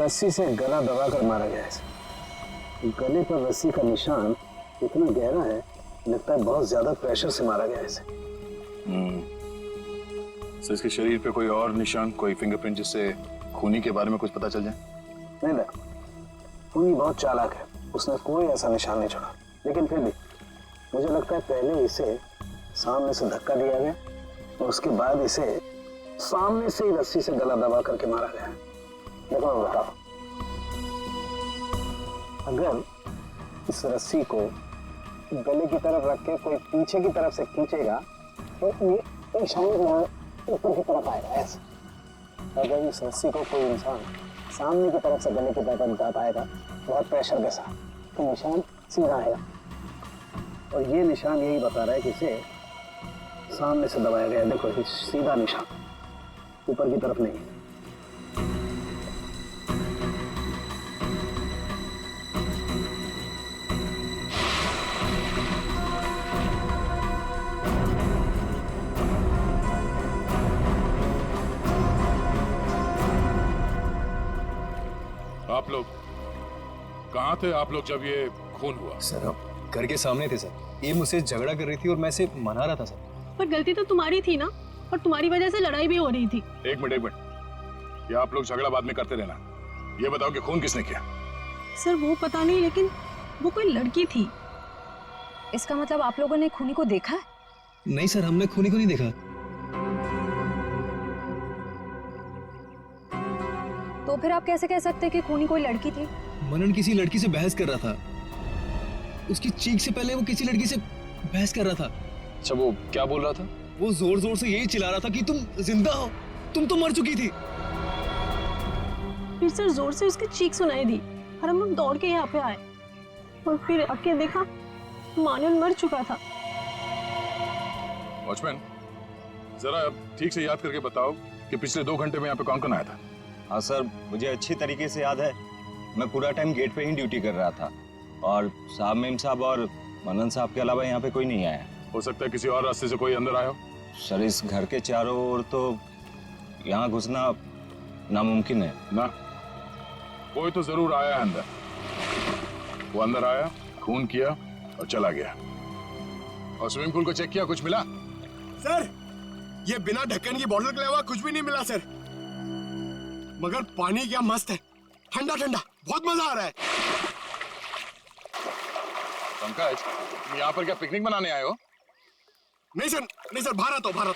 रस्सी से गला दबाकर मारा गया है। गले पर रस्सी का निशान इतना गहरा है, लगता है बहुत ज्यादा प्रेशर से मारा गया है इसे। तो इसके शरीर पे कोई और निशान, कोई फिंगरप्रिंट जिससे खूनी के बारे में कुछ पता चल जाए? नहीं ना, खूनी बहुत चालाक है, उसने कोई ऐसा निशान नहीं छोड़ा। लेकिन फिर भी मुझे लगता है पहले इसे सामने से धक्का दिया गया और उसके बाद इसे सामने से ही रस्सी से गला दबा करके मारा गया। देखो मैं बताओ, अगर इस रस्सी को गले की तरफ रख के कोई पीछे की तरफ से खींचेगा तो ये निशान ऊपर की तरफ आएगा ऐसे। अगर इस रस्सी को कोई इंसान सामने की तरफ से गले की तरफ दबाएगा बहुत प्रेशर के साथ, तो निशान सीधा आएगा। और ये निशान यही बता रहा है कि इसे सामने से दबाया गया। देखो ये सीधा निशान, ऊपर की तरफ नहीं। आप लोग कहाँ थे आप लोग जब ये खून हुआ? सर हम घर के सामने थे सर। ये मुझसे झगड़ा कर रही थी और मैं इसे मना रहा था सर। पर गलती तो तुम्हारी थी ना, और तुम्हारी वजह से लड़ाई भी हो रही थी। एक मिनट, ये आप लोग झगड़ा बाद में करते रहना। ये बताओ कि खून किसने किया? सर वो पता नहीं, लेकिन वो कोई लड़की थी। इसका मतलब आप लोगों ने खूनी को देखा है? नहीं सर, हमने खूनी को नहीं देखा। तो फिर आप कैसे कह सकते हैं कि खूनी कोई लड़की थी? मनन किसी लड़की से बहस कर रहा था। उसकी चीख से पहले वो किसी लड़की से बहस कर रहा था। अच्छा वो क्या बोल रहा था? वो जोर जोर से यही चिल्ला रहा था कि तुम जिंदा हो, तुम तो मर चुकी थी। फिर सर जोर से उसकी चीख सुनाई दी और हम लोग दौड़ के यहाँ पे आए और फिर आके देखा मानन मर चुका था। वॉचमैन, जरा ठीक से याद करके बताओ कि पिछले 2 घंटे में यहाँ पे कौन कौन आया था? हाँ सर, मुझे अच्छी तरीके से याद है। मैं पूरा टाइम गेट पे ही ड्यूटी कर रहा था और साहब, मेम साहब और मनन साहब के अलावा यहाँ पे कोई नहीं आया। हो सकता है किसी और रास्ते से कोई अंदर आया हो। सर इस घर के चारों ओर तो यहाँ घुसना नामुमकिन है ना, कोई तो जरूर आया है अंदर। वो अंदर आया, खून किया और चला गया। और स्विमिंग पूल को चेक किया, कुछ मिला? सर ये बिना ढक्कन की बोतल के अलावा कुछ भी नहीं मिला सर, मगर पानी क्या मस्त है, ठंडा ठंडा, बहुत मजा आ रहा है। पंकज, तुम यहाँ पर क्या पिकनिक मनाने आए हो? नहीं सर, भारत हो भारत।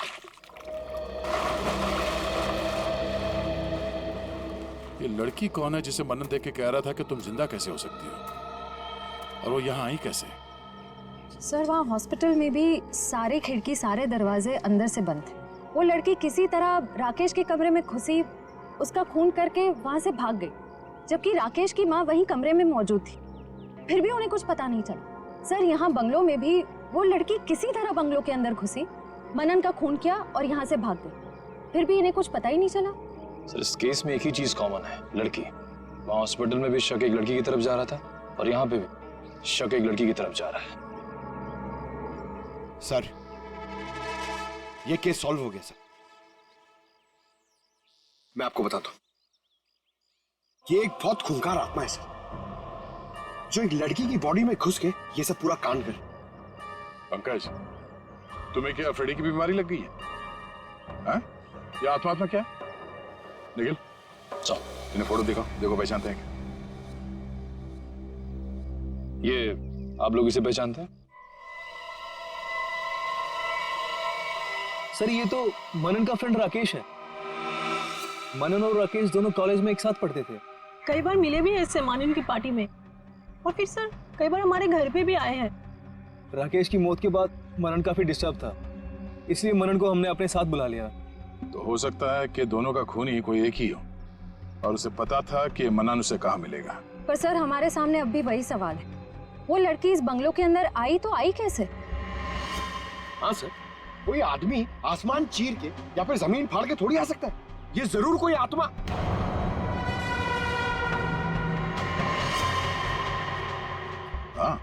ये लड़की कौन है जिसे मनन देख के कह रहा था कि तुम जिंदा कैसे हो सकती हो, और वो यहाँ आई कैसे? सर वहाँ हॉस्पिटल में भी सारे खिड़की सारे दरवाजे अंदर से बंद थे। वो लड़की किसी तरह राकेश के कमरे में घुसी, उसका खून करके वहाँ से भाग गई, जबकि राकेश की माँ वहीं कमरे में मौजूद थी। फिर भी उन्हें कुछ पता नहीं चला। सर यहाँ बंगलों में भी वो लड़की किसी तरह बंगलों के अंदर घुसी, मनन का खून किया और यहाँ से भाग गई। फिर भी इन्हें कुछ पता ही नहीं चला। सर इस केस में एक ही चीज कॉमन है, लड़की। वहाँ हॉस्पिटल में भी शक एक लड़की की तरफ जा रहा था और यहाँ पे भी शक एक लड़की की तरफ जा रहा है। सर ये केस सॉल्व हो गया सर। मैं आपको बताता हूं, ये एक बहुत खूंखार आत्मा है सर, जो एक लड़की की बॉडी में घुस के ये सब पूरा कांड कर। पंकज, तुम्हें क्या फ्रेडी की बीमारी लग गई है? हाँ? ये आत्मा क्या है? निखिल, चलो इन्हें फोटो दिखाओ, देखो पहचानते हैं क्या? ये आप लोग इसे पहचानते हैं? सर ये तो मनन का फ्रेंड राकेश है। मनन और राकेश दोनों कॉलेज में एक साथ पढ़ते थे। कई बार मिले भी हैं इससे मानन की पार्टी में, और फिर सर कई बार हमारे घर पे भी आए हैं। राकेश की मौत के बाद मनन काफी डिस्टर्ब था, इसलिए मनन को हमने अपने साथ बुला लिया। तो हो सकता है कि दोनों का खूनी कोई एक ही हो और उसे पता था कि मनन उसे कहाँ मिलेगा। पर सर हमारे सामने अब भी वही सवाल है, वो लड़की इस बंगलों के अंदर आई तो आई कैसे? हाँ सर, कोई आदमी आसमान चीर के या फिर जमीन फाड़ के थोड़ी आ सकता है। ये जरूर कोई आत्मा। हाँ,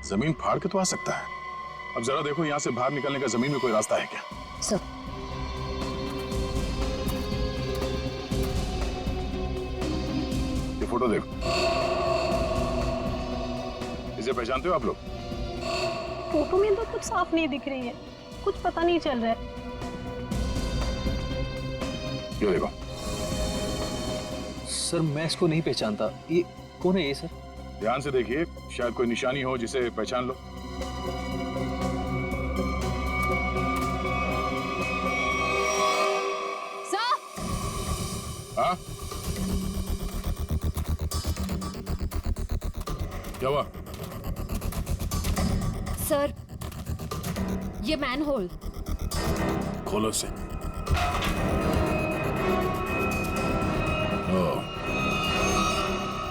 जमीन फाड़ के तो आ सकता है। अब जरा देखो यहाँ से बाहर निकलने का जमीन में कोई रास्ता है क्या? सर फोटो देखो। इसे पहचानते हो आप लोग? फोटो में तो कुछ साफ नहीं दिख रही है, कुछ पता नहीं चल रहा है। ये देखो। सर मैं इसको नहीं पहचानता, ये कौन है ये सर? ध्यान से देखिए, शायद कोई निशानी हो जिसे पहचान लो। सर हाँ, क्या हुआ? सर ये मैनहोल। खोलो से।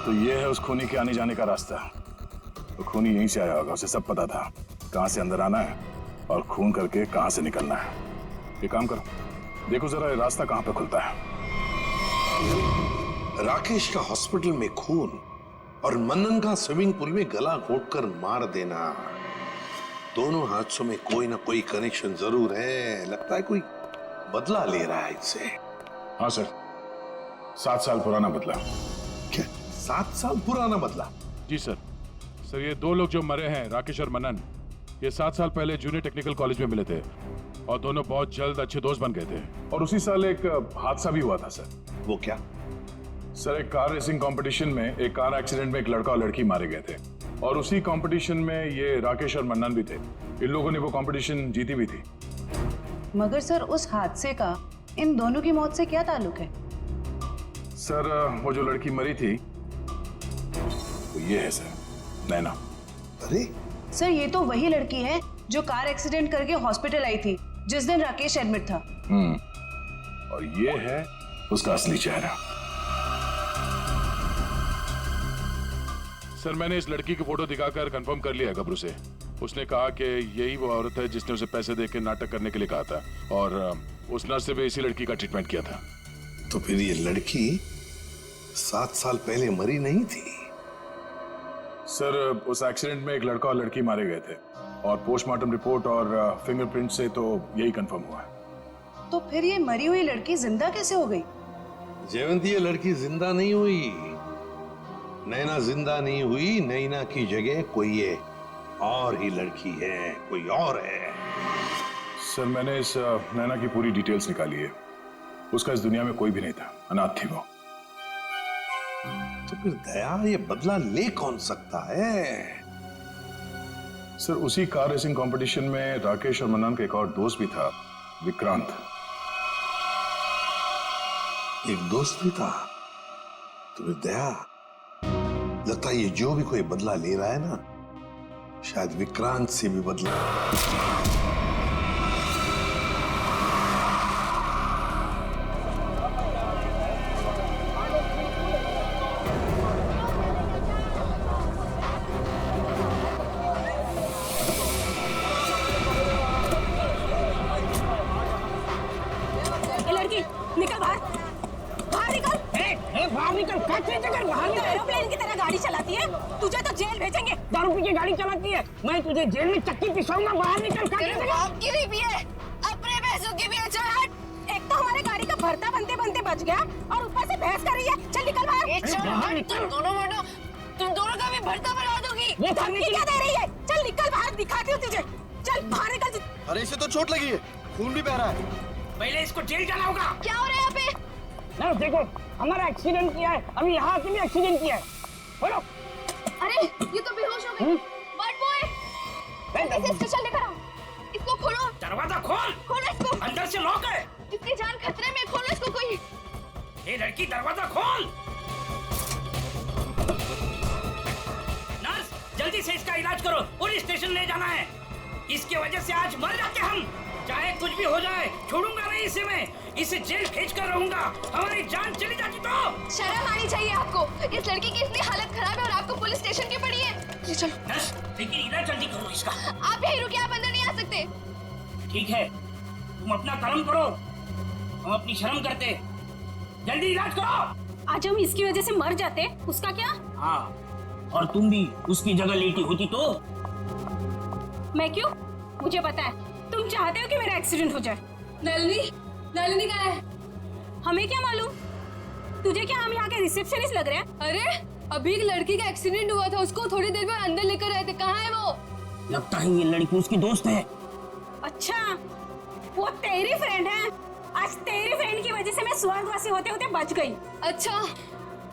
तो ये है उस खूनी के आने जाने का रास्ता। तो खूनी यहीं से आया होगा, उसे सब पता था कहां से अंदर आना है और खून करके कहां से निकलना है। ये काम करो, देखो जरा ये रास्ता कहां पे खुलता है। राकेश का हॉस्पिटल में खून और मनन का स्विमिंग पूल में गला घोटकर मार देना, दोनों हादसों में कोई ना कोई कनेक्शन जरूर है। लगता है कोई बदला ले रहा है इससे। हाँ सर, 7 साल पुराना बदला। क्या 7 साल पुराना बदला? जी सर। सर ये 2 लोग जो मरे हैं, राकेश और मनन, ये 7 साल पहले जूनियर टेक्निकल कॉलेज में मिले थे और दोनों बहुत जल्द अच्छे दोस्त बन गए थे। और उसी साल एक हादसा भी हुआ था सर। वो क्या? सर एक कार रेसिंग कंपटीशन में एक कार एक्सीडेंट में एक लड़का और लड़की मारे गए थे और उसी कंपटीशन में ये राकेश और मन्नन भी थे। इन लोगों ने वो कंपटीशन जीती भी थी। मगर सर उस हादसे का इन दोनों की मौत से क्या ताल्लुक है? सर वो जो लड़की मरी थी वो ये है सर, नैना। अरे सर ये तो वही लड़की है जो कार एक्सीडेंट करके हॉस्पिटल आई थी जिस दिन राकेश एडमिट था। और ये है उसका असली चेहरा। सर मैंने इस लड़की की फोटो दिखाकर कंफर्म कर लिया है गबरू से। उसने कहा कि यही वो औरत है जिसने उसे पैसे देकर नाटक करने के लिए कहा था और उस नर्स से भी इसी लड़की का ट्रीटमेंट किया था। तो फिर ये लड़की 7 साल पहले मरी नहीं थी? सर उस एक्सीडेंट में एक लड़का और लड़की मारे गए थे और पोस्टमार्टम रिपोर्ट और फिंगरप्रिंट से तो यही कंफर्म हुआ है। तो फिर ये मरी हुई लड़की जिंदा कैसे हो गई? जयवंती, ये लड़की जिंदा नहीं हुई। नैना जिंदा नहीं हुई। नैना की जगह कोई ये और ही लड़की है, कोई और है। सर मैंने इस नैना की पूरी डिटेल्स निकाली है। उसका इस दुनिया में कोई भी नहीं था, अनाथ थी वो। तो फिर दया ये बदला ले कौन सकता है? सर उसी कार रेसिंग कंपटीशन में राकेश और मन्नन का एक और दोस्त भी था, विक्रांत। एक दोस्त भी था? तो फिर दया लगता है ये जो भी कोई बदला ले रहा है ना, शायद विक्रांत से भी बदला। लड़की निकल बाहर, बाहर निकल। बाहर निकल, बाहर निकल। एरोप्लेन की तरह गाड़ी चलाती है, तुझे तो जेल भेजेंगे। दारू पी के गाड़ी चलाती है, मैं तुझे जेल में चक्की पिसाऊंगा। बाहर निकल। गिरी भी है, अपने पैसों की भी है। चल हट। एक तो हमारे गाड़ी का भरता बनते बनते बच गया और ऊपर से बहस कर रही है। चल निकल बाहर। बाहर निकल। तुम दोनों का भी भरता बना दूंगी। ये धमकी क्या दे रही है? चल निकल बाहर, दिखाती हूँ तुझे। चल बाहर निकल। अरे इसे तो चोट लगी है, खून भी बह रहा है। पहले इसको जेल जाना होगा। क्या हो रहा है यहाँ पे? ना देखो, हमारा एक्सीडेंट किया है, अभी यहाँ आके भी एक्सीडेंट किया है। बोलो। अरे ये तो बेहोश हो गई। बट बॉय, इसे स्पेशल लेकर आओ। इसको खोलो। दरवाजा खोल। खोलो इसको। अंदर से लॉक है। इसकी जान खतरे में, खोलो इसको कोई। ये लड़की, दरवाजा खोल। नर्स जल्दी से इसका इलाज करो, पुलिस स्टेशन ले जाना है। इसकी वजह से आज मर जाते हम। चाहे कुछ भी हो जाए, छोड़ूंगा नहीं इसे मैं। इसे जेल भेज कर रहूंगा। हमारी जान चली जाती तो। शर्म आनी चाहिए आपको। इस लड़की की इतनी हालत खराब है और आपको पुलिस स्टेशन की पड़ी है। ये चलो। नर्स लेकिन इलाज जल्दी करो इसका। आप यहीं रुकिए, आप अंदर नहीं आ सकते। ठीक है, तुम अपना कर्म करो, हम अपनी शर्म करते। जल्दी इलाज करो। आज हम इसकी वजह से मर जाते, उसका क्या? हाँ, और तुम भी उसकी जगह लेटी होती तो। मैं क्यों? मुझे पता है तुम चाहते हो कि मेरा एक्सीडेंट हो जाए। नलिनी, नलिनी कहाँ है? हमें क्या मालूम? तुझे क्या हम यहाँ के रिसेप्शनिस्ट लग रहे हैं? अरे अभी एक लड़की का एक्सीडेंट हुआ था, उसको थोड़ी देर में अंदर लेकर आए थे। कहाँ है वो? लगता है ये लड़की उसकी दोस्त है। अच्छा, वो तेरी फ्रेंड है? आज तेरी फ्रेंड की वजह से मैं स्वर्गवासी होते होते बच गई। अच्छा,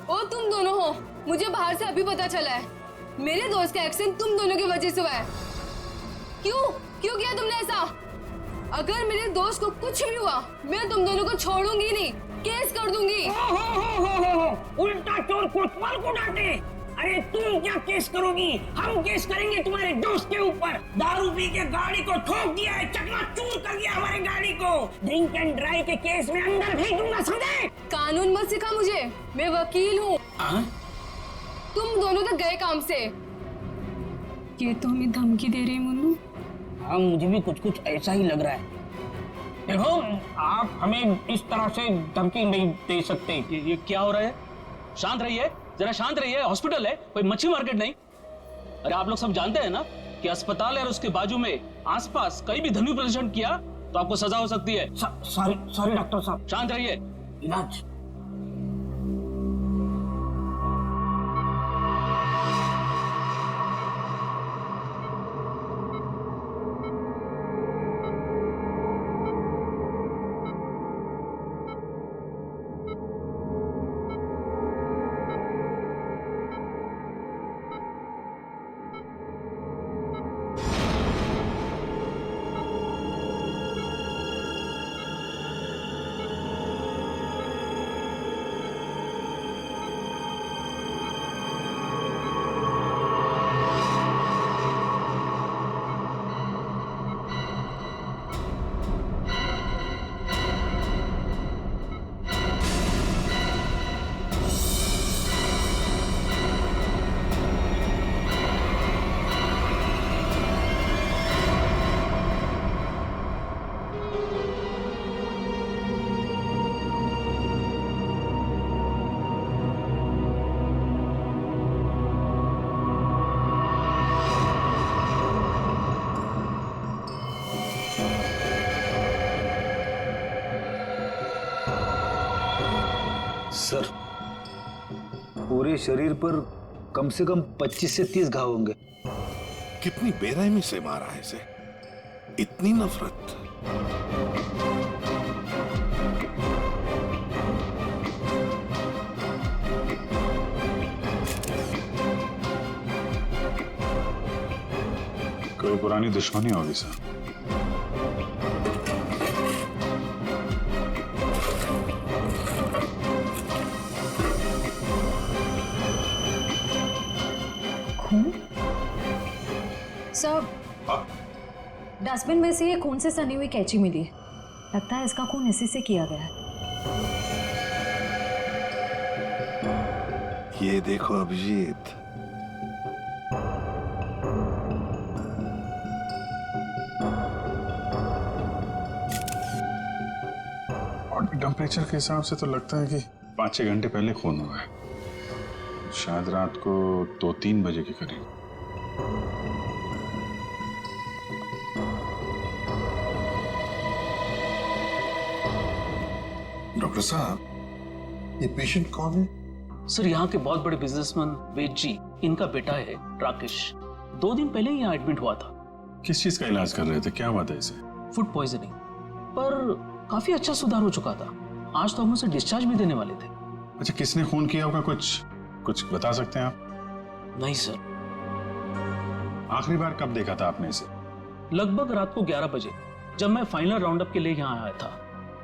वो तुम दोनों हो? मुझे बाहर से अभी पता चला है। मेरे दोस्त का एक्सीडेंट तुम दोनों की वजह से हुआ है। क्यों किया तुमने ऐसा? अगर मेरे दोस्त को कुछ भी हुआ, मैं तुम दोनों को छोड़ूंगी नहीं, केस कर दूंगी। उल्टा चोर कोतवाल को डांटे। अरे तुम क्या केस करोगी? हम केस करेंगे तुम्हारे दोस्त के ऊपर। दारू पी के गाड़ी को ठोक दिया है, चकनाचूर कर दिया हमारी गाड़ी को। ड्रिंक एंड ड्राइव के केस में अंदर भेज दूंगा, समझे? कानून मत सिखा मुझे, मैं वकील हूँ। तुम दोनों तो गए काम से। ये तो हमें धमकी दे रही है मुन्नू। हाँ, मुझे भी कुछ ऐसा ही लग रहा है। देखो, आप हमें इस तरह से धमकी नहीं दे सकते। ये क्या हो रहा है? शांत रहिए, जरा शांत रहिए। हॉस्पिटल है, कोई मच्छी मार्केट नहीं। अरे आप लोग सब जानते हैं ना कि अस्पताल है और उसके बाजू में आसपास कहीं भी ध्वनि प्रदर्शन किया तो आपको सजा हो सकती है। सॉरी डॉक्टर साहब। शांत रहिए। इलाज। सर, पूरे शरीर पर कम से कम 25 से 30 घाव होंगे। कितनी बेरहमी से मारा है इसे, इतनी नफरत। कोई पुरानी दुश्मनी होगी सर। सर, डस्टबिन में से ये खून से सनी हुई कैंची मिली है। लगता है इसका खून इसी से किया गया है। ये देखो अभिजीत, बॉडी टेम्परेचर के हिसाब से तो लगता है कि 5-6 घंटे पहले खून हुआ है। शायद रात को 2-3 बजे के करीब। डॉक्टर साहब, ये पेशेंट कौन है? सर, यहाँ के बहुत बड़े बिजनेसमैन वेद जी, इनका बेटा है राकेश। 2 दिन पहले ही यहाँ एडमिट हुआ था। किस चीज का इलाज कर रहे थे? क्या हुआ था इसे? फूड पॉइजनिंग, पर काफी अच्छा सुधार हो चुका था। आज तो हम उसे डिस्चार्ज भी देने वाले थे। अच्छा, किसने खून किया होगा? कुछ बता सकते हैं आप? नहीं सर। आखिरी बार कब देखा था आपने इसे? लगभग रात को 11 बजे, जब मैं फाइनल राउंड अप के लिए यहाँ आया था।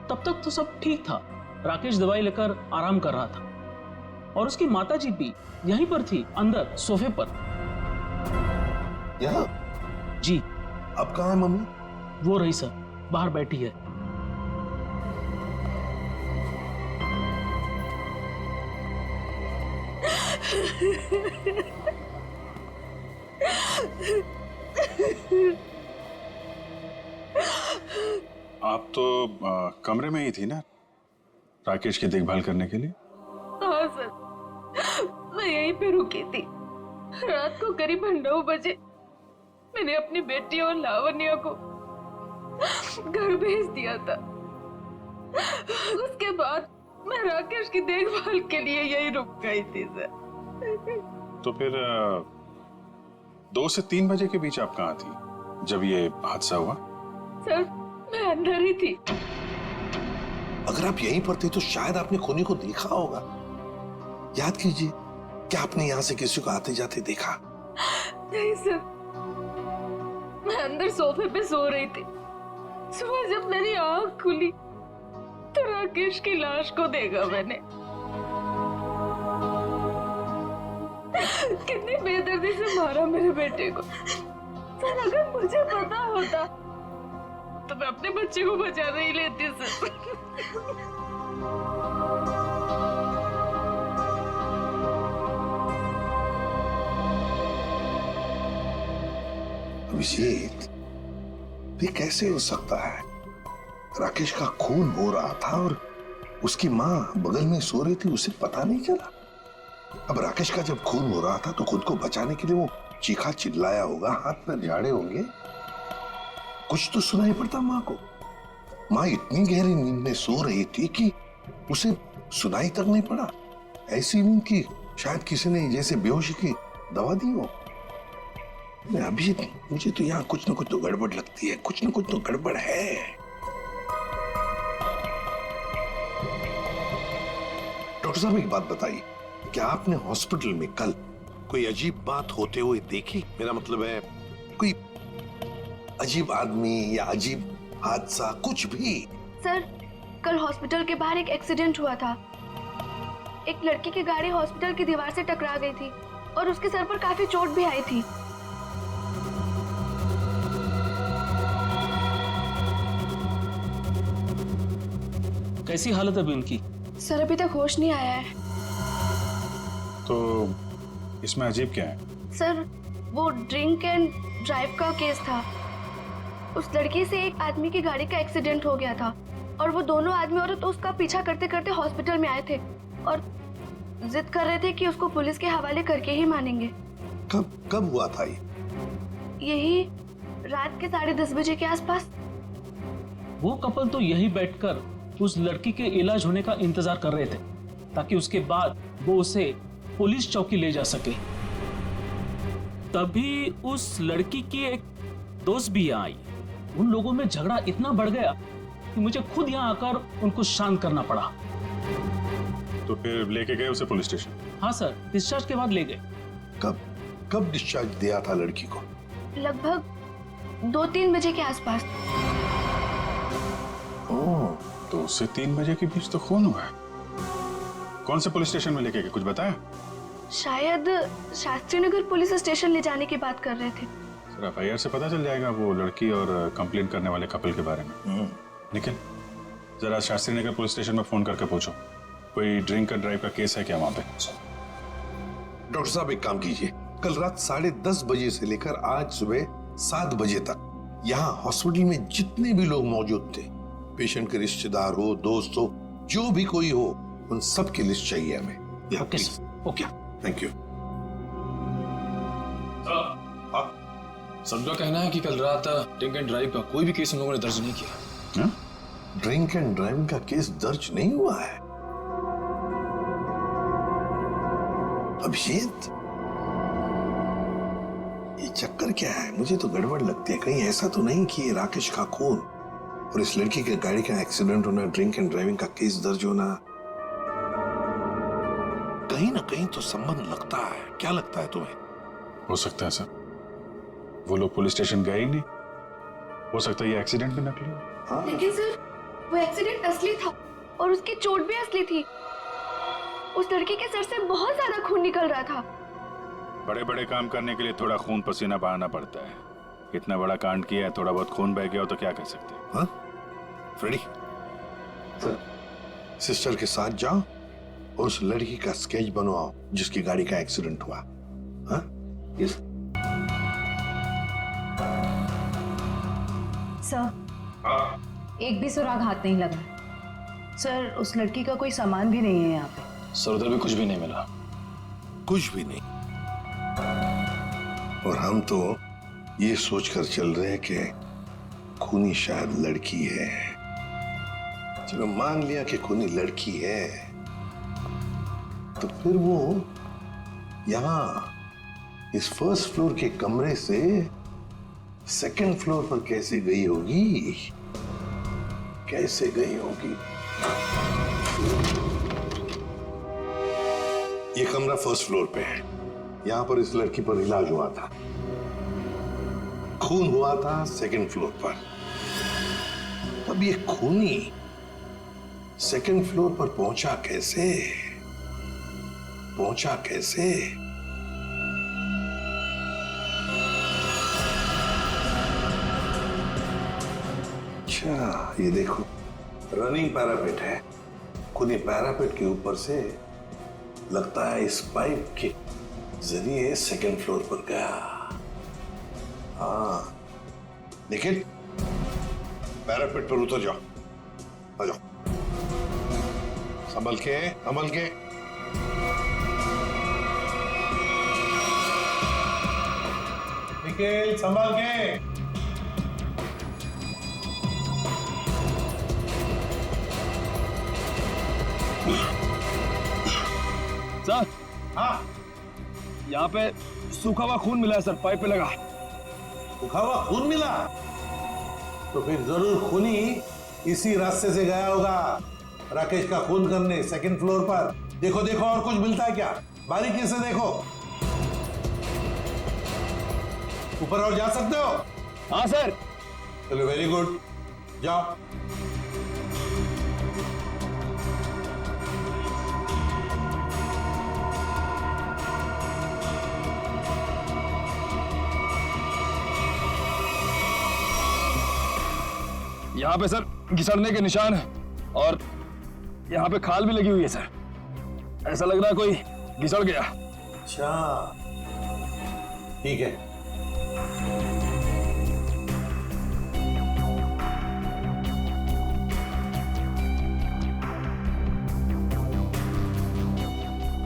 तब तक तो सब ठीक था। राकेश दवाई लेकर आराम कर रहा था और उसकी माताजी भी यहीं पर थी, अंदर सोफे पर। यहाँ? जी। अब कहाँ है मम्मी? वो रही सर, बाहर बैठी है। आप तो कमरे में ही थी ना राकेश की देखभाल करने के लिए? हाँ सर, मैं यहीं पे रुकी थी। रात को करीब 9 बजे मैंने अपनी बेटी और लावण्या को घर भेज दिया था। उसके बाद मैं राकेश की देखभाल के लिए यही रुक गई थी सर। तो फिर 2 से 3 बजे के बीच आप कहाँ थी जब ये हादसा हुआ? सर मैं अंदर ही थी। अगर आप यहीं पर थे तो शायद आपने खूनी को देखा होगा। याद कीजिए, क्या आपने यहाँ से किसी को आते जाते देखा? नहीं सर, मैं अंदर सोफे पे सो रही थी। सुबह जब मेरी आंख खुली तो राकेश की लाश को देखा मैंने। कितनी बेदर्दी से मारा मेरे बेटे को। सर अगर मुझे पता होता तो मैं अपने बच्चे को बचा नहीं लेती सर। अभिषेक, ये कैसे हो सकता है? राकेश का खून हो रहा था और उसकी माँ बगल में सो रही थी, उसे पता नहीं चला। अब राकेश का जब खून हो रहा था तो खुद को बचाने के लिए वो चीखा चिल्लाया होगा, हाथ पैर झाड़े होंगे, कुछ तो सुनाई पड़ता माँ को। माँ इतनी गहरी नींद में सो रही थी कि उसे सुनाई तक नहीं पड़ा। ऐसी नींद की शायद किसी ने जैसे बेहोशी की दवा दी हो। मैं अभी मुझे तो यहाँ कुछ ना कुछ तो गड़बड़ लगती है, कुछ ना कुछ तो गड़बड़ है। डॉक्टर साहब एक बात बताइए, क्या आपने हॉस्पिटल में कल कोई अजीब बात होते हुए देखी? मेरा मतलब है कोई अजीब आदमी या अजीब हादसा, कुछ भी? सर कल हॉस्पिटल के बाहर एक एक्सीडेंट हुआ था। एक लड़की की गाड़ी हॉस्पिटल की दीवार से टकरा गई थी और उसके सर पर काफी चोट भी आई थी। कैसी हालत है अभी उनकी? सर अभी तक होश नहीं आया है। तो इसमें अजीब क्या है? सर वो ड्रिंक एंड ड्राइव का केस था। उस लड़की से एक आदमी की गाड़ी का एक्सीडेंट हो गया था और वो दोनों आदमी औरत उसका पीछा करते करते हॉस्पिटल में आए थे और जिद कर रहे थे कि उसको पुलिस के हवाले करके ही मानेंगे। कब हुआ था ये? यही रात के 10:30 बजे के आसपास। वो कपल तो यही बैठकर उस लड़की के इलाज होने का इंतजार कर रहे थे ताकि उसके बाद वो उसे पुलिस चौकी ले जा सके। तभी उस लड़की की एक दोस्त भी यहाँ आई। उन लोगों में झगड़ा इतना बढ़ गया कि मुझे खुद यहाँ आकर उनको शांत करना पड़ा। तो फिर लेके गए उसे पुलिस स्टेशन? हाँ सर, डिस्चार्ज के बाद ले गए। कब डिस्चार्ज दिया था लड़की को? लगभग 2-3 बजे के आसपास। ओह, 2 से 3 बजे के बीच तो खून हुआ है। कौन से पुलिस स्टेशन में लेके गए, कुछ बताया? शायद शास्त्री नगर पुलिस स्टेशन ले जाने की बात कर रहे थे। सर एफआईआर से पता चल जाएगा वो लड़की और कंप्लेंट करने वाले कपल के बारे में। निखिल, जरा शास्त्री नगर पुलिस स्टेशन में फोन करके पूछो कोई ड्रिंक एंड ड्राइव का केस है क्या वहां पे। डॉक्टर साहब एक काम कीजिए, कल रात 10:30 बजे से लेकर आज सुबह 7 बजे तक यहाँ हॉस्पिटल में जितने भी लोग मौजूद थे, पेशेंट के रिश्तेदार हो, दोस्त हो, जो भी कोई हो, उन सब की लिस्ट चाहिए हमें। Okay, thank you. सबका कहना है कि कल रात ड्रिंक एंड ड्राइव का कोई भी केस उन लोगों ने दर्ज नहीं किया। ड्रिंक एंड ड्राइविंग का केस दर्ज नहीं हुआ है? अभिषेक, ये चक्कर क्या है? मुझे तो गड़बड़ लगती है। कहीं ऐसा तो नहीं कि ये राकेश का खून और इस लड़की के गाड़ी का एक्सीडेंट होना, ड्रिंक एंड ड्राइविंग का केस दर्ज होना, कहीं ना कहीं तो संबंध लगता है। क्या लगता है तुम्हें? हो सकता है सर, वो लोग पुलिस स्टेशन गए ही नहीं। हो सकता है ये एक्सीडेंट भी नकली हो। लेकिन सर वो एक्सीडेंट असली था और उसकी चोट भी असली थी। उस लड़की के सर से बहुत ज्यादा खून निकल रहा था। बड़े बड़े काम करने के लिए थोड़ा खून पसीना बहाना पड़ता है। इतना बड़ा कांड किया है, थोड़ा बहुत खून बह गया हो तो क्या कर सकते हैं। हाँ? फ्रेडी, सिस्टर के साथ जाओ और उस लड़की का स्केच बनवाओ जिसकी गाड़ी का एक्सीडेंट हुआ। हाँ? यस सर, एक भी सुराग हाथ नहीं लगा। सर उस लड़की का कोई सामान भी नहीं है यहाँ पे। सर उधर भी कुछ भी नहीं मिला। कुछ भी नहीं। और हम तो ये सोचकर चल रहे हैं कि खूनी शायद लड़की है। चलो मान लिया कि खूनी लड़की है, तो फिर वो यहां इस फर्स्ट फ्लोर के कमरे से सेकंड फ्लोर पर कैसे गई होगी? कैसे गई होगी? ये कमरा फर्स्ट फ्लोर पे है। यहां पर इस लड़की पर इलाज हुआ था। खून हुआ था सेकंड फ्लोर पर। तब ये खूनी सेकंड फ्लोर पर पहुंचा कैसे? पहुंचा कैसे? अच्छा, ये देखो रनिंग पैरापेट है। खूनी पैरापेट के ऊपर से लगता है इस पाइप के जरिए सेकंड फ्लोर पर गया। हाँ, लेकिन पैरापेट पर उतर जाओ, आ जाओ, संभल के, संभल के। निखिल, संभल के। सर, हाँ, यहाँ पे सूखा हुआ खून मिला है सर, पाइप पे लगा। सूखा हुआ खून मिला? तो फिर जरूर खूनी इसी रास्ते से गया होगा राकेश का खून करने सेकंड फ्लोर पर। देखो देखो और कुछ मिलता है क्या? बारीकी से देखो। ऊपर और जा सकते हो? हाँ सर। चलो, वेरी गुड, जाओ। यहाँ पे सर घिसड़ने के निशान है और यहाँ पे खाल भी लगी हुई है सर। ऐसा लग रहा है कोई घिसड़ गया। अच्छा, ठीक है।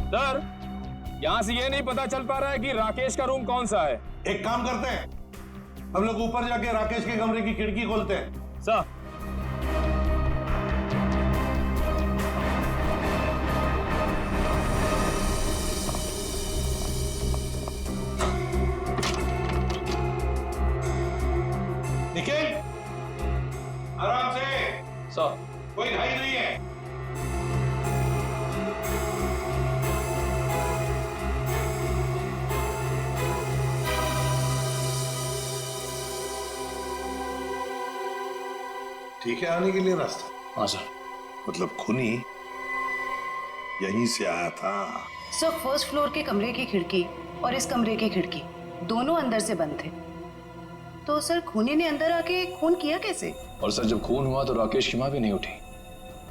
सर, यहाँ से ये नहीं पता चल पा रहा है कि राकेश का रूम कौन सा है। एक काम करते हैं, हम लोग ऊपर जाके राकेश के कमरे की खिड़की खोलते हैं। सर, निखिल, आराम से। सर, कोई घाई नहीं है। ठीक है आने के लिए रास्ता? हाँ सर। मतलब खूनी यहीं से आया था? सर, फर्स्ट फ्लोर के कमरे की खिड़की और इस कमरे की खिड़की दोनों अंदर से बंद थे। तो सर, खूनी ने अंदर आके खून किया कैसे? और सर, जब खून हुआ तो राकेश की माँ भी नहीं उठी।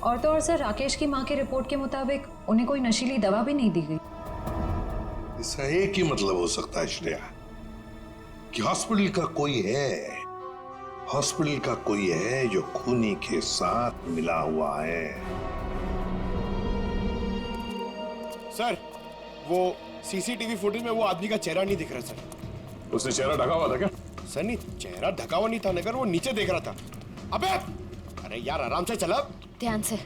और तो और सर, राकेश की माँ के रिपोर्ट के मुताबिक उन्हें कोई नशीली दवा भी नहीं दी गई। इसका एक ही मतलब हो सकता है श्रेया, कि हॉस्पिटल का कोई है, हॉस्पिटल का कोई है जो खूनी के साथ मिला हुआ है। सर, वो सीसीटीवी फुटेज में वो आदमी का चेहरा नहीं दिख रहा सर। उसने चेहरा ढका हुआ था क्या? सर नहीं, चेहरा ढका हुआ नहीं था, मगर वो नीचे देख रहा था। अबे, अरे यार आराम से चला। ध्यान से।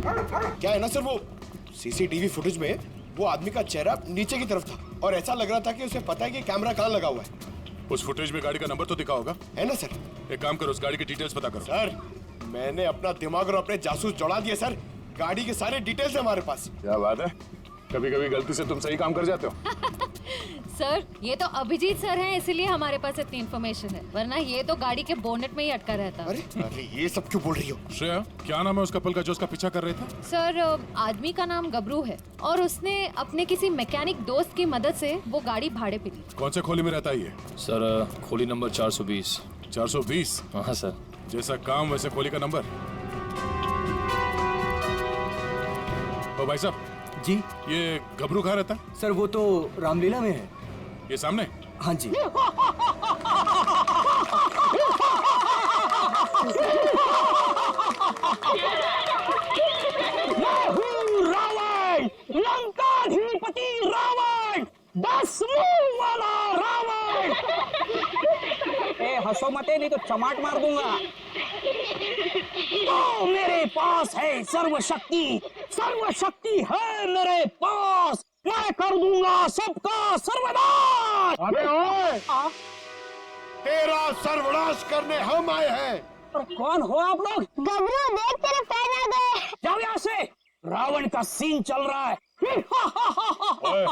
क्या है ना सर, वो सीसीटीवी फुटेज में वो आदमी का चेहरा नीचे की तरफ था और ऐसा लग रहा था कि उसे पता है कि कैमरा कहाँ लगा हुआ है। उस फुटेज में गाड़ी का नंबर तो दिखा होगा? है ना सर। एक काम करो, उस गाड़ी की डिटेल्स पता करो। सर, मैंने अपना दिमाग और अपने जासूस जोड़ा दिए सर। गाड़ी के सारे डिटेल्स है हमारे पास। क्या बात है, कभी कभी गलती से तुम सही काम कर जाते हो। सर, ये तो अभिजीत सर हैं, इसीलिए हमारे पास इतनी इन्फॉर्मेशन है, वरना ये तो गाड़ी के बोनेट में ही अटका रहता। अरे ये सब क्यों बोल रही हो? श्रेया, क्या नाम है उस कपल का जो उसका पीछा कर रहे थे? सर, आदमी का नाम गबरू है और उसने अपने किसी मैकेनिक दोस्त की मदद से वो गाड़ी भाड़े पे ली। कौन से खोली में रहता है ये? सर, खोली नंबर 420। 420? हाँ सर। जैसा काम वैसे खोली का नंबर। तो भाई साहब जी, ये गबरू कहाँ रहता है? सर वो तो रामलीला में है। ये सामने? हाँ जी। रावण, लंकाधिपति रावण, 10 मुंह वाला रावण। ए हंसो मत, नहीं तो चमाट मार दूंगा। तो मेरे पास है सर्वशक्ति, सर्वशक्ति है मेरे पास। मैं कर दूंगा सबका सर्वनाश। अबे ओए, तेरा सर्वनाश करने हम आए हैं। पर कौन हो आप लोग? गबरू देख तेरे पैर आ गए। जाओ यहाँ से, रावण का सीन चल रहा है। ओए,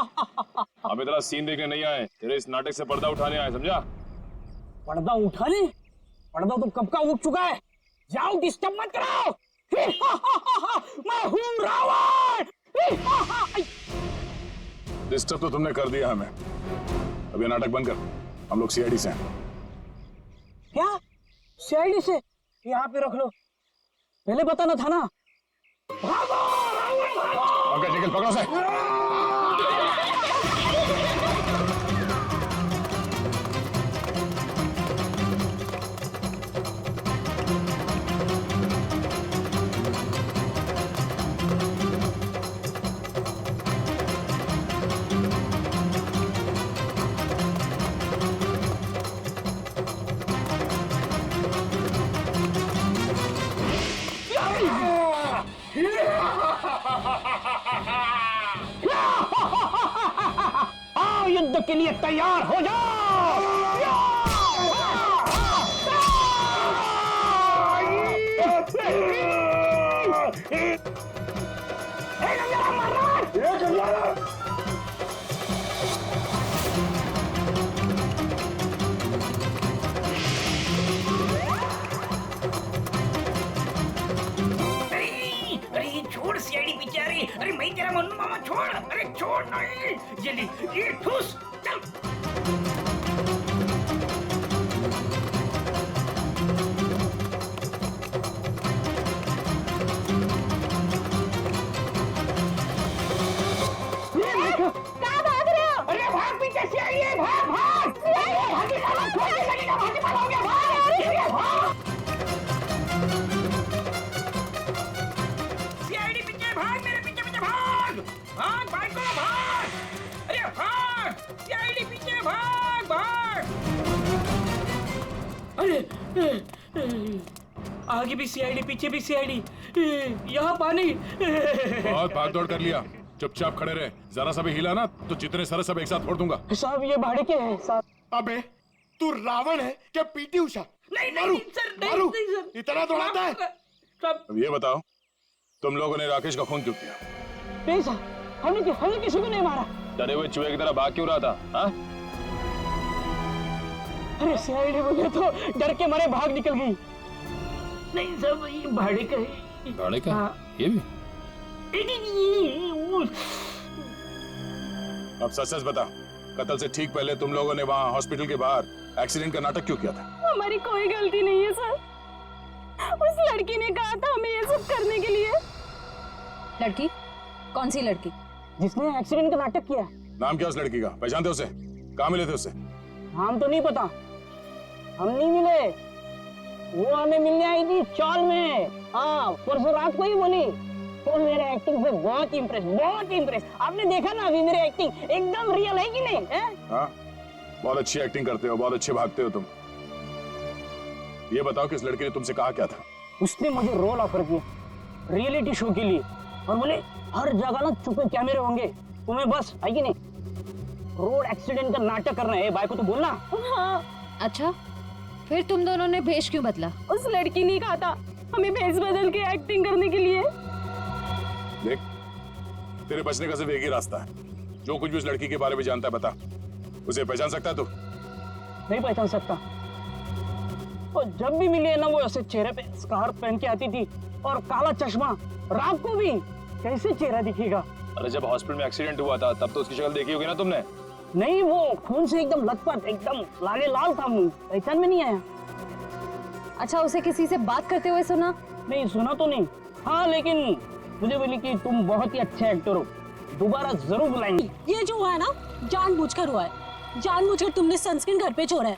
हम इतना सीन देखने नहीं आए, तेरे इस नाटक से पर्दा उठाने आए, समझा? पर्दा उठाने? पर्दा तो कब का उठ चुका है। जाओ, डिस्टर्ब मत कराओ। मैं हूँ रावण। डिस्टर्ब तो तुमने कर दिया हमें। अब ये नाटक बंद कर, हम लोग सीआईडी से हैं। क्या? सीआईडी से? यहाँ पे रख लो, पहले बताना था ना। पंकज निकल, पकड़ो से। आओ, युद्ध के लिए तैयार हो जाओ। अरे छोड़ सीआईडी बेचारी। अरे मैं तेरा मन्नू मामा, छोड़। अरे छोड़ नहीं, जल्दी ये ठूस, चल। कहाँ भाग रहे हो? अरे भाग, पीछे सीआईडी है, भाग भाग। भागी साला, छोड़ लगेगा, भागी भागोगे, भाग। सीआईडी पीछे भाग, मेरे पीछे पीछे भाग। भाग भाग को भाग। अरे भाग, सीआईडी पीछे भाग भाग। अरे आगे भी सीआईडी, पीछे भी सीआईडी, यहाँ पानी। बहुत भाग दौड़ कर लिया, चुपचाप खड़े रहे। जरा सा भी हिला ना तो जितने सारे सब एक साथ फोड़ दूंगा। साहब ये भाड़े के हैं साहब। अबे तू रावण है क्या पीटी उषा? नहीं मारू, नहीं सर, मारू। नहीं सर, इतना दौड़ाता है? अब ये बताओ, तुम लोगों ने राकेश का खून क्यों किया? नहीं साहब, हमने किसी को नहीं मारा। डरे हुए चूहे की तरह भाग क्यों रहा था? हाँ? अरे सीआईडी मुझे तो डर के मारे भाग निकल गई। नहीं सब ये भाड़े का है। भाड़े का? हाँ। ये भी? अब सच सच बता, कत्ल से ठीक पहले तुम लोगों ने वहाँ हॉस्पिटल के बाहर एक्सीडेंट का नाटक क्यों किया था? हमारी कोई गलती नहीं है सर। उस लड़की ने कहा था हमें ये सब करने के लिए। लड़की? कौन सी लड़की? जिसने एक्सीडेंट का नाटक किया। नाम क्या उस लड़की का? पहचानते उसे? कहाँ मिले थे उसे? नाम तो नहीं पता, हम नहीं मिले। वो हमें मिलने आई थी चौल में। हाँ, परसों रात को ही बोली। तो मेरे एक्टिंग से बहुत इम्प्रेस। आपने देखा ना अभी मेरी एक्टिंग एकदम रियल है कि नहीं है? हाँ, बहुत अच्छी एक्टिंग करते हो, बहुत अच्छे भागते हो तुम। ये बताओ कि इस लड़की ने तुमसे कहा क्या था? उसने मुझे रोल ऑफर किया रियलिटी शो के लिए और बोले हर जगह ना छुपे कैमरे होंगे, तुम्हें बस है कि नहीं रोड एक्सीडेंट का नाटक करना है। भाई को तो बोलना। हाँ। अच्छा, फिर तुम दोनों ने भेष क्यों बदला? उस लड़की ने कहा था हमें भेष बदल के एक्टिंग करने के लिए। देख, तेरे बचने का सिर्फ एक ही रास्ता है। जो कुछ भी उस लड़की के बारे में जानता है बता। उसे पहचान सकता है तू? नहीं पहचान सकता। और जब भी मिली है ना, वो ऐसे चेहरे पे स्कार्फ पहन के आती थी और काला चश्मा। रात को भी कैसे चेहरा दिखेगा? अरे जब हॉस्पिटल में एक्सीडेंट हुआ था तब तो उसकी शक्ल देखी होगी ना तुमने? नहीं, वो खून से एकदम लथपथ, एकदम लाले लाल था मुंह, पहचान में नहीं आया। अच्छा, उसे किसी से बात करते हुए सुना? नहीं सुना तो नहीं। हाँ, लेकिन मुझे बोली कि तुम बहुत ही अच्छे एक्टर हो, दोबारा जरूर बुलाएंगे। ये जो हुआ है ना, जानबूझकर हुआ है। जानबूझकर तुमने सनस्क्रीन घर पे छोड़ा है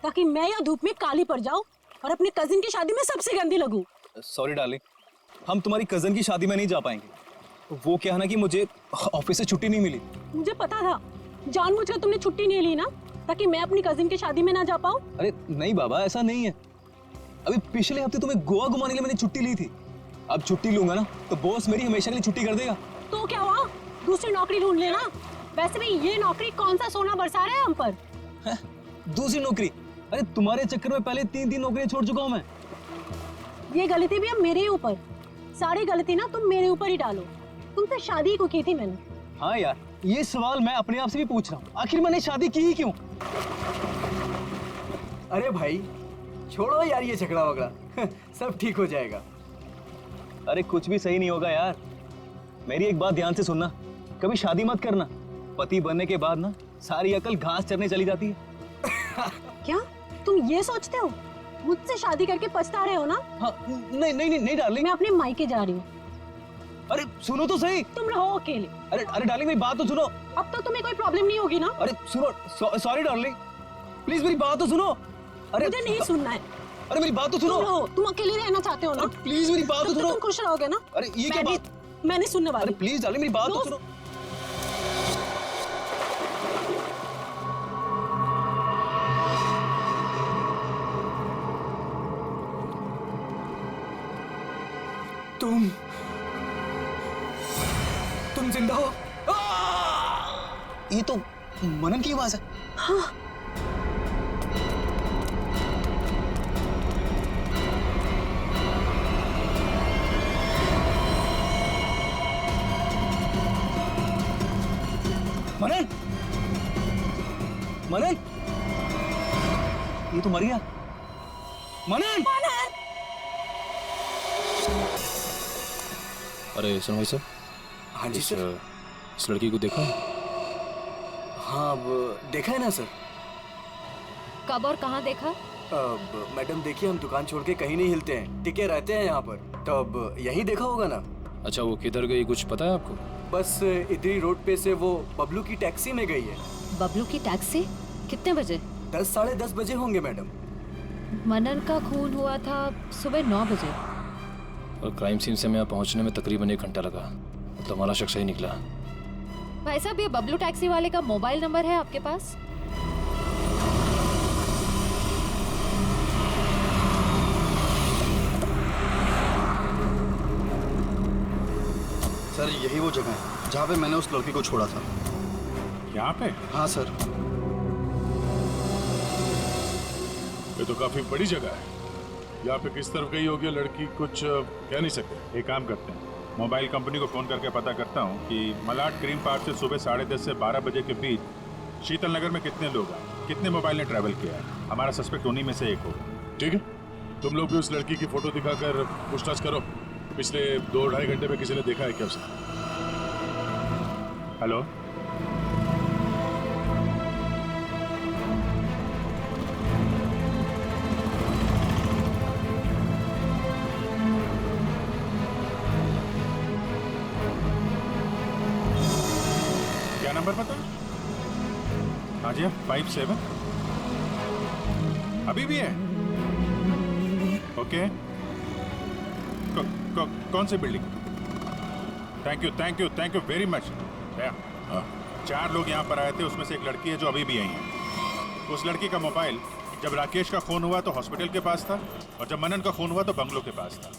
ताकि मैं या धूप में काली पड़ जाऊं और अपने कजिन की शादी में सबसे गंदी लगूं। सॉरी डार्लिंग, हम तुम्हारी कजन की शादी में नहीं जा पाएंगे। वो क्या है ना कि मुझे ऑफिस से छुट्टी नहीं मिली। मुझे पता था, जानबूझकर तुमने छुट्टी नहीं ली ना ताकि मैं अपनी कजिन की शादी में ना जा पाऊं। अरे नहीं बाबा, ऐसा नहीं है। अभी पिछले हफ्ते तुम्हें गोवा घुमाने के लिए मैंने छुट्टी ली थी। अब छुट्टी लूंगा ना तो बॉस मेरी हमेशा के लिए छुट्टी कर देगा। तो क्या हुआ, दूसरी नौकरी ढूंढ लेना। वैसे भी ये नौकरी कौन सा सोना बरसा रहा है हम पर। दूसरी नौकरी? अरे तुम्हारे चक्कर में पहले 3 नौकरियां छोड़ चुका हूं मैं। ये गलती भी अब मेरे ही ऊपर, सारी गलती ना तुम मेरे ऊपर ही डालो। तुमसे शादी को की थी मैंने। हाँ यार, ये सवाल मैं अपने आप से भी पूछ रहा हूँ, आखिर मैंने शादी की ही क्यों? अरे भाई छोड़ो यार ये झगड़ा वगड़ा सब ठीक हो जाएगा। अरे कुछ भी सही नहीं होगा यार। मेरी एक बात ध्यान से सुनना, कभी शादी मत करना। पति बनने के बाद ना सारी अकल घास चरने चली जाती है। क्या तुम ये सोचते हो मुझसे शादी करके पछता रहे हो ना? हाँ, नहीं डार्लिंग, मैं अपने मायके जा रही हूँ। अरे सुनो तो सही। तुम रहो अकेले। अरे डार्लिंग मेरी बात तो सुनो। अब तो तुम्हें कोई प्रॉब्लम नहीं होगी ना? अरे सुनो, सॉरी डार्लिंग, प्लीज मेरी बात तो सुनो। अरे मुझे नहीं सुनना है। अरे मेरी बात तो सुनो। तुम अकेले रहना चाहते हो ना? प्लीज मेरी बात तो सुनो। तुम खुश रहोगे ना? अरे ये क्या बात? मैंने सुनने वाली। अरे प्लीज डार्लिंग मेरी बात तो सुनो। तुम जिंदा हो? ये तो मनन की आवाज है। हाँ। मनन, मनन, ये तो मर गया। मनन, अरे सुनो भाई साहब। हाँ जी सर। इस लड़की को देखा? हाँ अब देखा है ना सर। कब और कहाँ देखा? अब मैडम देखिए, हम दुकान छोड़ के कहीं नहीं हिलते हैं, टिके रहते हैं यहाँ पर, तो अब यही देखा होगा ना। अच्छा वो किधर गई कुछ पता है आपको? बस इधरी रोड पे से वो बबलू की टैक्सी में गई है। बबलू की टैक्सी? कितने बजे? 10 साढ़े 10 बजे होंगे मैडम। मनन का खून हुआ था सुबह 9 बजे। और क्राइम सीन से मैं यहाँ पहुँचने में तकरीबन 1 घंटा लगा, तो हमारा शख्स ही निकला। भाई साहब ये बबलू टैक्सी वाले का मोबाइल नंबर है आपके पास? सर यही वो जगह है जहाँ पे मैंने उस लड़की को छोड़ा था। यहाँ पे? हाँ सर। ये तो काफी बड़ी जगह है। यहाँ पे किस तरफ गई होगी लड़की कुछ कह नहीं सकते। एक काम करते हैं, मोबाइल कंपनी को फोन करके पता करता हूँ कि मलाड क्रीम पार्क से सुबह 10:30 से 12 बजे के बीच शीतल नगर में कितने लोग आए, कितने मोबाइल ने ट्रैवल किया है। हमारा सस्पेक्ट उन्हीं में से एक होगा। ठीक है, तुम लोग भी उस लड़की की फोटो दिखाकर पूछताछ करो। पिछले 2-2.5 घंटे में किसी ने देखा है क्या उसे? हेलो, क्या नंबर पता? हाँ जी, 57 अभी भी है? ओके, कौन सी building? Thank you very much. 4 लोग यहाँ पर आए थे, उसमें से एक लड़की है जो अभी भी आई है। उस लड़की का मोबाइल जब राकेश का खून हुआ तो हॉस्पिटल के पास था, और जब मनन का खून हुआ तो बंगलो के पास था।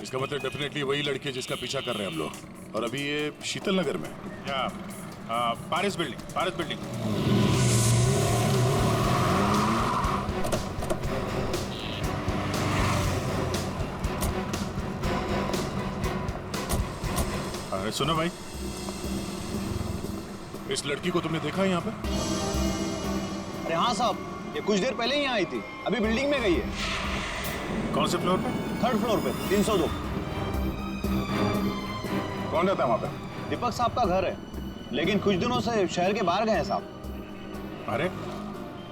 इसका मतलब डेफिनेटली वही लड़की है जिसका पीछा कर रहे हैं हम लोग। और अभी ये शीतल नगर में या पारिस बिल्डिंग। अरे सुनो भाई, इस लड़की को तुमने देखा है यहाँ पे? अरे हाँ साहब, ये कुछ देर पहले ही यहाँ आई थी, अभी बिल्डिंग में गई है। कौन से फ्लोर पे? 3rd फ्लोर पे, 302। कौन रहता है वहाँ पे? दीपक साहब का घर है, लेकिन कुछ दिनों से शहर के बाहर गए हैं साहब। अरे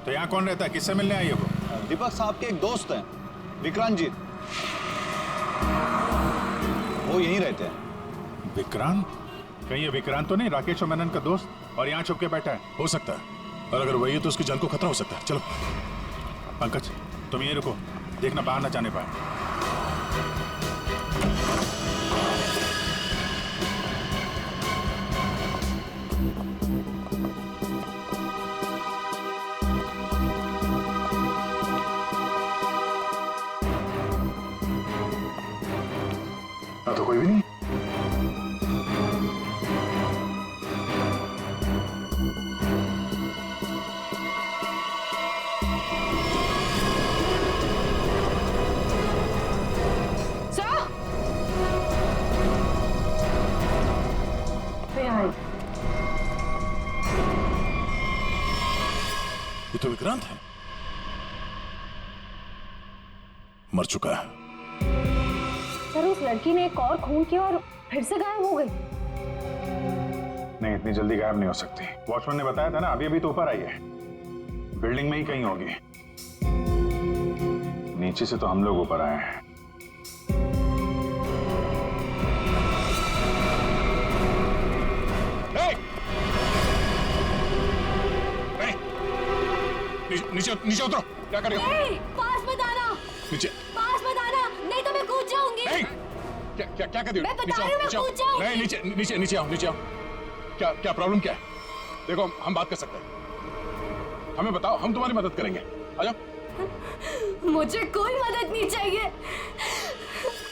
तो यहाँ कौन रहता है, किससे मिलने आई है वो? दीपक साहब के एक दोस्त हैं, विक्रांत जी, वो यहीं रहते हैं। विक्रांत? कहीं ये विक्रांत तो नहीं राकेश और मनन का दोस्त, और यहाँ छुप के बैठा है? हो सकता है, और अगर वही है तो उसकी जान को खतरा हो सकता है। चलो पंकज, तुम ये रुको, देखना बाहर ना जाने पाए। कोई भी नहीं। ये तो विक्रांत है, मर चुका है। सर उस लड़की ने एक और खून किया और फिर से गायब हो गई। नहीं, इतनी जल्दी गायब नहीं हो सकती। वॉचमैन ने बताया था ना, अभी अभी तो ऊपर आई है, बिल्डिंग में ही कहीं होगी। नीचे से तो हम लोग ऊपर आए हैं। नीचे नीचे उतरो, क्या कर रहे हो? पास मत आना, नीचे पास मत आना, नहीं तो मैं कूद जाऊंगी। नहीं, क्या क्या क्या कर रही हो? मैं बता रही हूँ, मैं कूद जाऊंगी। नहीं, नीचे नीचे नीचे आओ, नीचे आओ। क्या क्या प्रॉब्लम क्या है? देखो, हम बात कर सकते हैं, हमें बताओ, हम तुम्हारी मदद करेंगे। आ जाओ। मुझे कोई मदद नहीं चाहिए।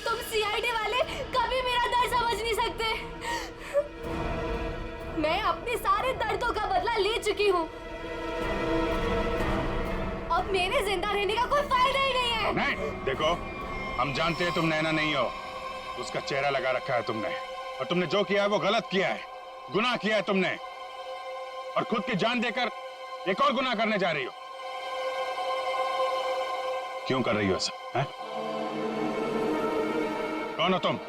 तुम सीआईडी वाले कभी मेरा दर्द समझ नहीं सकते। मैं अपने सारे दर्दों का बदला ले चुकी हूँ। अब मेरे जिंदा रहने का कोई फायदा ही नहीं है। नहीं, देखो, हम जानते हैं तुम नैना नहीं हो। उसका चेहरा लगा रखा है तुमने, और तुमने जो किया है वो गलत किया है, गुनाह किया है तुमने, और खुद की जान देकर एक और गुनाह करने जा रही हो। क्यों कर रही हो ऐसा? हैं? कौन हो तुम?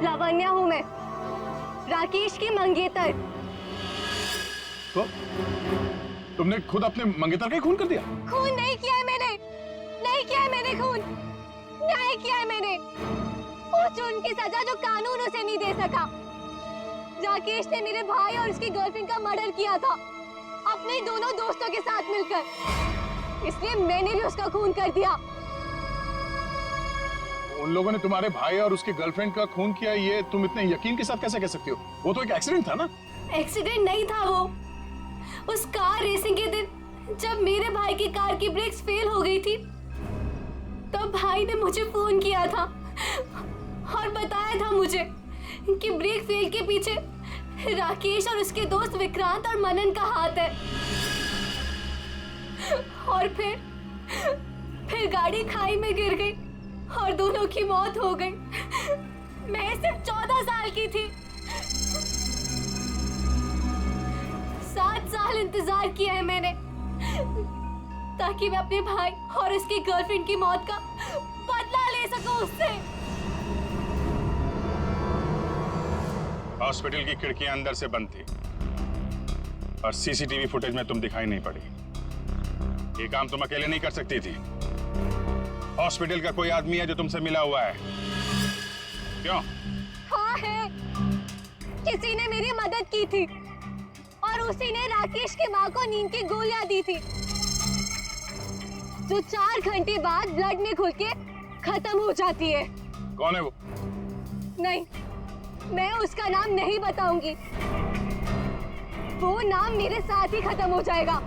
लावण्या हूँ मैं, राकेश की मंगेतर। तो तुमने खुद अपने मंगेतर का ही खून कर दिया? खून नहीं किया है मैंने, नहीं किया है मैंने खून, न्याय किया है मैंने। उस जुर्म की सजा जो कानून उसे नहीं दे सका। राकेश ने मेरे भाई और उसकी गर्लफ्रेंड का मर्डर किया था, अपने दोनों दोस्तों के साथ मिलकर, इसलिए मैंने भी उसका खून कर दिया। उन लोगों ने तुम्हारे भाई और उसकी गर्लफ्रेंड का खून किया, ये तुम इतने यकीन के साथ कैसे कह सकती हो? वो तो एक एक्सीडेंट था ना? एक्सीडेंट नहीं था वो। उस कार रेसिंग के दिन जब मेरे भाई की कार की ब्रेक्स फेल हो गई थी, तब भाई ने मुझे फोन किया था और बताया था मुझे कि ब्रेक फेल के पीछे राकेश और उसके दोस्त विक्रांत और मनन का हाथ है। और फिर गाड़ी खाई में गिर गई और दोनों की मौत हो गई। मैं सिर्फ 14 साल की थी। 7 साल इंतजार किया है मैंने, ताकि मैं अपने भाई और उसकी गर्लफ्रेंड की मौत का बदला ले सकूं उससे। हॉस्पिटल की खिड़कियां अंदर से बंद थी और सीसीटीवी फुटेज में तुम दिखाई नहीं पड़ी। ये काम तुम अकेले नहीं कर सकती थी। हॉस्पिटल का कोई आदमी है जो तुमसे मिला हुआ है? क्यों? हाँ है, किसी ने मेरी मदद की थी और उसी ने राकेश की माँ को नींद की गोलियां दी थी, जो 4 घंटे बाद ब्लड में घुल के खत्म हो जाती है। कौन है वो? नहीं, मैं उसका नाम नहीं बताऊंगी। वो नाम मेरे साथ ही खत्म हो जाएगा।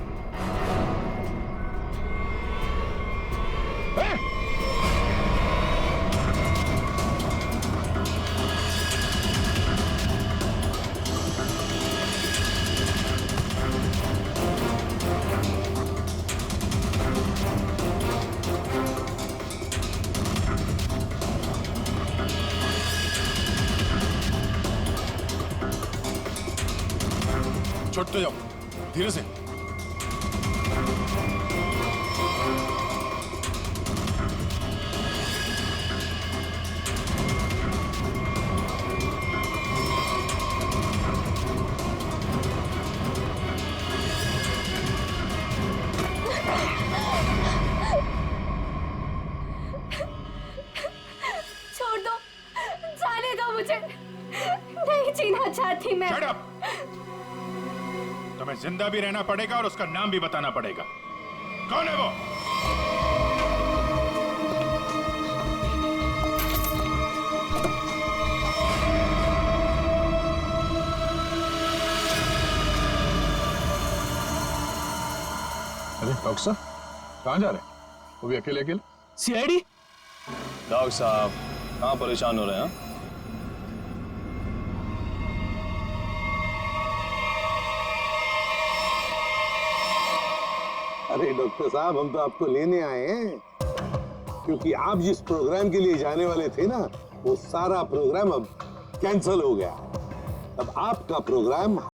छोड़ते जाओ, धीरे से। छोड़ दो, जाने दो मुझे, नहीं जीना चाहती मैं। Shut up! हमें जिंदा भी रहना पड़ेगा और उसका नाम भी बताना पड़ेगा। कौन है वो? अरे डॉक्टर साहब कहाँ जा रहे हैं? वो भी अकेले अकेले? सीआईडी? डॉक्टर साहब कहाँ परेशान हो रहे हैं? अरे डॉक्टर साहब हम तो आपको लेने आए हैं, क्योंकि आप जिस प्रोग्राम के लिए जाने वाले थे ना, वो सारा प्रोग्राम अब कैंसिल हो गया। अब आपका प्रोग्राम